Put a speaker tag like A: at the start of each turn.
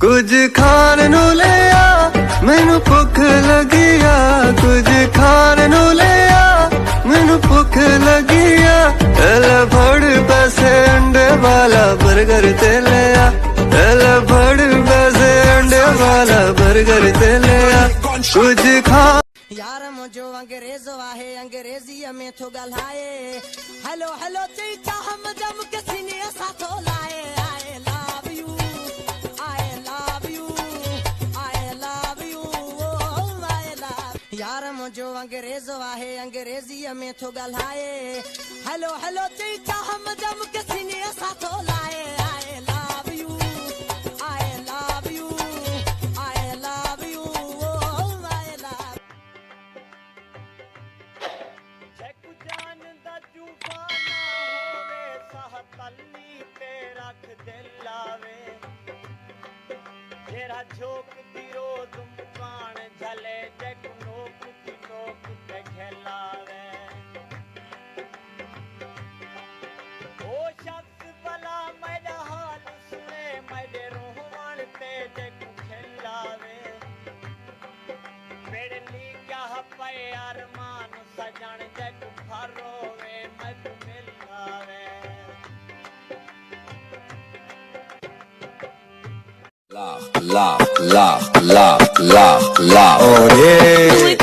A: कुछ खान नू ले आ मैनू भुख लगी आ, कुछ खान नू ले आ मैनू भुख लगी आ। ले फड़ पैसे अंडे वाला बर्गर ते ले आ, ले फड़ पैसे अंडे वाला बर्गर ते ले आ। कुछ खा
B: यार मुझो अंग्रेजो आहे अंग्रेजी में थो गल्हाए, हेलो हेलो चईता हम जम के सीने साथो लाए। I love you I love you I love you I love. यार मुझो अंग्रेजो आहे अंग्रेजी में थो गल्हाए, हेलो हेलो चईता हम जम के सीने साथो लाए। I love you I love you I love you I love.
C: जान दा जूबाना होवे साह तली ते रख दिल लावे, जेरा झोक दी रोज मुकान झले जग नोक दी नोक ते खेलावे। ओ शख्स भला मेरा हाल सुने मेरे रोहवान ते जग खेलावे। बेड़ली क्या पे अरमान सजन जग भरोवे मत मिलावे।
D: Love, love, love, love, love, love. Oh yeah.